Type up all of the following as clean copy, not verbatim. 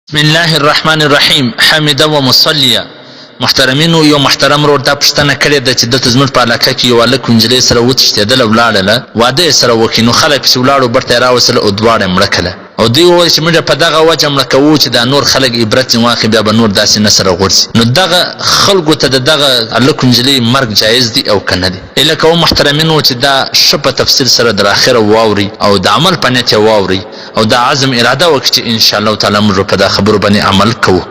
بسم الله الرحمن الرحیم. حامده و مصلیه. محترمینو، یو محترم رور دا پوښتنه کړې ده چې دلته زموږ په علاقه کې یو هلک نجلۍ سره وتښتېدله، ولاړله، واده یې سره وکړي، نو خلک پسې ولاړو، بېرته یې راوستله او دواړه یې مړه کړله. او دوی وویل چې موږ په دغه وجه مړه کوو چې دا نور خلک عبرت ځینې واخلي، بیا به نور داسې نه سره غورځي. نو دغه خلکو ته د دغه هلک نجلۍ مرګ جایز دی او که نه دی؟ ایله کوم محترمینو چې دا ښه په تفصیل سره در اخره واوري او د عمل په نیت یې واوري او دا عزم اراده وکړي چې انشاءالله تعالی موږ په دا خبرو باندې عمل کوو.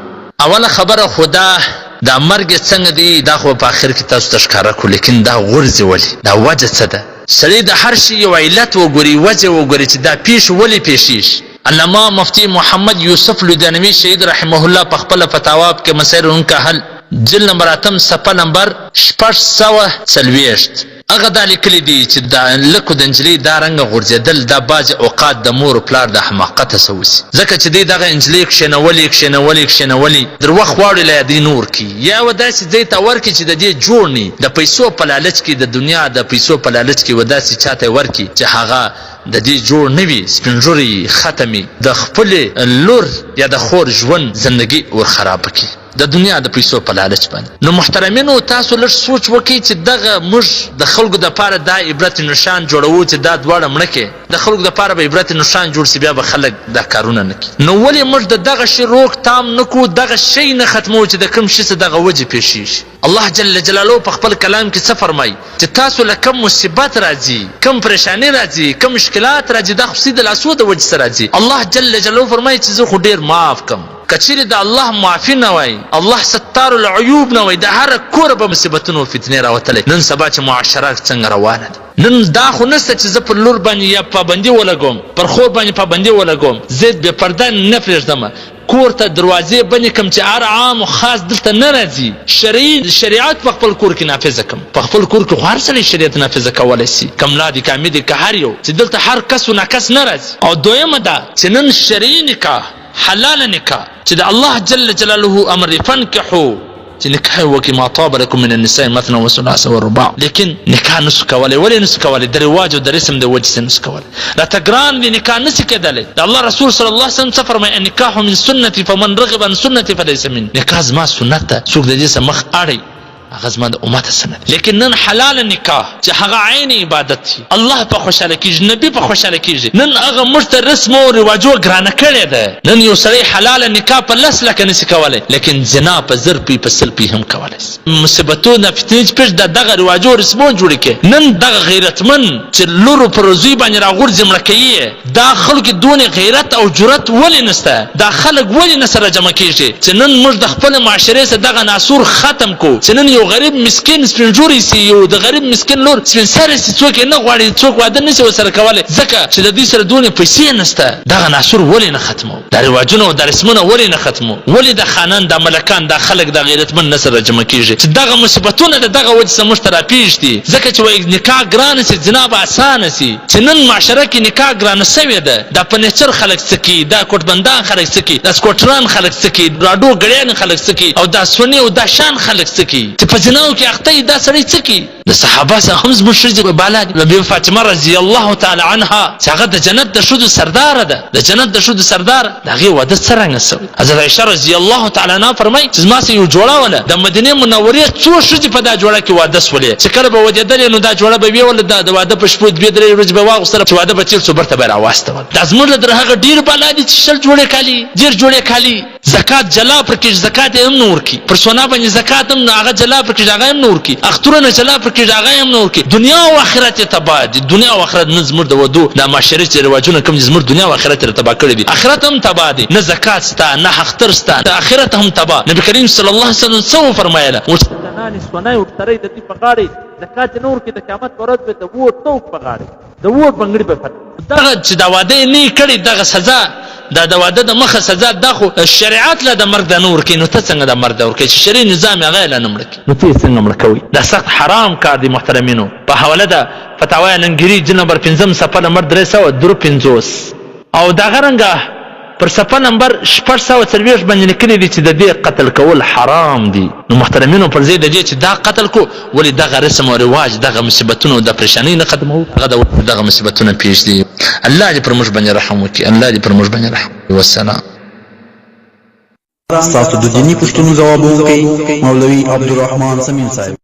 اوله خبره خو دا مرګ څنګه دی، دا خو په آخر کې تاسو ته ښکاره کړو، لیکن دا غورځي ولې؟ دا وجه څه ده؟ سړی د هر شي یو علت وګوري، وجه وګوري چې دا پیښ ولې پیښیږي. علامه مفتی محمد یوسف لودانوي شهید رحمه الله په خپله فتاوا کې مسایل انکا حل جلد نمبر 8 صفحه نمبر 640 هغه دا لیکلي دي چې دا لکو د نجلۍ دا رنګه غورځېدل دا بعضې اوقات د مور و پلار د حماقته سوسي، ځکه چې دی دغه نجلۍ کښېنولي در وخت غواړي له دې نور کړي، یا و داسې ځای ته ورکړي چې د دې جوړ نه د پیسو په لالچ کې، د دنیا د پیسو په لالچ کې و داسې چاته یې ورکړي چې هغه د دې جوړ نه وي، سپینږوري ختمي، د خپلې لور یا د خور ژوند زندګي ورخرابه کړي د دنیا د پیسو په لالچ باندې. نو محترمینو، تاسو لږ سوچ وکړئ چې دغه موږ د خلکو دپاره دا عبرت نشان جوړوو چې دا دواړه مړه کړي، د خلکو دپاره به عبرت نشان جوړ شي، بیا به خلک دا کارونه نه کړي. نو ولې موږ د دغه شي روکتام نه کړو، دغه شی نه ختموو چې د کوم شي څه دغه وجې پیښیږي؟ الله جل جلاله په خپل کلام کې څه فرمایي چې تاسو له کوم مصیبت راځي، کوم پریشاني راځي، کوم مشکلات راځي، دا خو د لاسو د وجې څه راځي. الله جل جلاله فرمایي چې زه خو ډېر معاف کم. کچیرې د الله معافي نه وای، الله ستار العیوب نه وای، د هر کوره به مصیبتونه او فتنې راوتلی. نن سبا چې معاشره څنګه روانه ده، نن دا خو نشته چې زه پر لور باندې یا پابندي ولګوم، پر خور باندې پابندي ولګوم، زه بې پرده نه پرېږدم، کور ته دروازې بندې کړم چې هر عام و خاص دلته نه راځي، شریعت په خپل کور کې نافظه کړم. په خپل کور کې خو هر سړی شریعت نافظه کولی شي، که ملا دي که امیر دي که هر یو، چې دلته هر کس و ناکس نه راځي. او دویمه ده چې نن شرعي نکاح، حلال نکاح چې د الله جل جلاله امر دی، فنکحو چې نکاح وکړي ما طاب لکم من النساء مثنى وثلاث ورباع، لیکن نکاح نسو کولی. ولې نسو کولی؟ د رواج او د رسم د وجې نسو کولی، راته ګران دی، نکاح نسي کېدلی. د الله رسول صلی الله علیه وسلم څه فرمایي؟ النکاح من سنتي فمن رغب عن سنتي فليس مني. نکاح زما سنت ده، څوک د دې څخه مخ اړوي هغه زما د امت سنت. لیکن نن حلال نکاح چې هغه عین عبادت دی، الله په خوشحاله کېږي، نبي په خوشحاله کېږي، نن هغه موږ ته رسم او رواجو ګرانه کړې ده. نن یو سړی حلال نکاح په 10 لکه نسي کولی، لیکن زنا په 1000 پی په 100 پی هم کولی شي. مصیبتونه فتنې چې پېښ د دغه رواجو رسمو جوړې کړي. نن دغه غیرتمن چې لورو پر زوی باندې راغورځي مړه کوي، دا خلکو کې دونې غیرت او جرأت ولې نشته؟ دا خلک ولې نه سره جمع کېږي چې نن موږ د خپل معاشرې سره دغه ناسور ختم کړو، چې نن یو غریب مسکین سپینږوري سي، یو د غریب مسکین لور سپین سرې سي، څوک یې نه غواړي، څوک واده نشي ورسره کولی، ځکه چې د دوی سره دونې پیسې نشته. دغه ناسور ولې نه ختمو؟ دا رواجونه او دا رسمونه ولې نه ختمو؟ ولې د خانان دا ملکان دا خلک دا غیرتمن نه سره جمع کېږي چې دغه مصیبتونه د دغه وجې څخه موږ ته راپېښ دي؟ ځکه چې وایي نکاح ګرانه سي، زنا به اسانه سي. چې نن معاشره کې نکاح ګرانه سوې ده، دا فرنیچر خلک څه کوي، دا کوټبندان خلک څه کوي، دا سکوټران خلک څه کوي، راډو ګړیان خلک څه کوي، او دا سوني او دا شان خلک څه کوي، چې په زناو کې اخته دا سړی څه کوي. د صحابه څخه هم زموږ ښځې بالا دي. بی فاطمه رضی الله تعالی عنها چې هغه د جنت د ښځو سرداره ده، د جنت د ښځو سرداره، د هغې واده څرنګه سوی؟ حضرت عایشه رضی الله تعالی عنها فرمایي چې زما سره یو جوړه وله، د مدینې منورې څو ښځې په دا جوړه کې واده سولې، چې کله به ودېدلې نو دا جوړه به ویوله، د واده په شپو 2-3 ورځې به واغوستله، چې واده به تېر شو بېرته به یې راواستول. دا زموږ له در هغه ډېر بالا دي چې 6 جوړې کالي، 10 جوړې کالي. زکات جلا پر کې، زکات هم نه ورکړي، پر سونا باندې زکات هم هغه جلا پر کې، هغه هم نه ورکړي، اخترونه جلا پر کې، هغه هم نه ورکړي. دنیا او آخرت یې تباه دي. دنیا او آخرت نه زموږ د ودو دا معاشرې چې رواجونه کوم دي، زموږ دنیا او آخرت یې تباه کړي دي. آخرت هم تباه دي، نه زکات سته نه اختر سته، د آخرت هم تباه. نبي کریم صلی الله علیه وسلم څه وفرمایله؟ ورڅنانې سونای ورترۍ د دې په غاړې زکات یې نه ورکړي، د قیامت په ورځ به د وور توک په غاړې د وور بنګړي به فتح. دغه چې دا واده یې نه کړي، دغه سزا دا د واده د مخه سزا، دا خو شریعت له د مرګ د نه ورکوي. نو ته څنګه د مرګ د ورکوي چې شرعي نظام یې هغه یې له نه مړه کړي؟ نو ته یې څنګه مړه کوي؟ دا سخت حرام کار دی محترمینو. په حواله ده فتاوای لنګري جلد نمبر 5 صفحه نمبر 353 او دغه رنګه پر صفحه نمبر 640 باندې لیکلي دي چې د دې قتل کول حرام دي. نو محترمینو، پر ځای د دې چې دا قتل کو، ولې دغه رسم او رواج دغه مصیبتونه او د پریشانۍ نه ختموو؟ هغه دغه مصیبتونه پیښ دي. الله دې پر موږ باندې رحم وکړي، الله دې پر موږ باندې رحم وکړي. والسلام. ستاسو د دیني پوښتنو ځوابونه کوي مولوي عبدالرحمن سمین صاحب.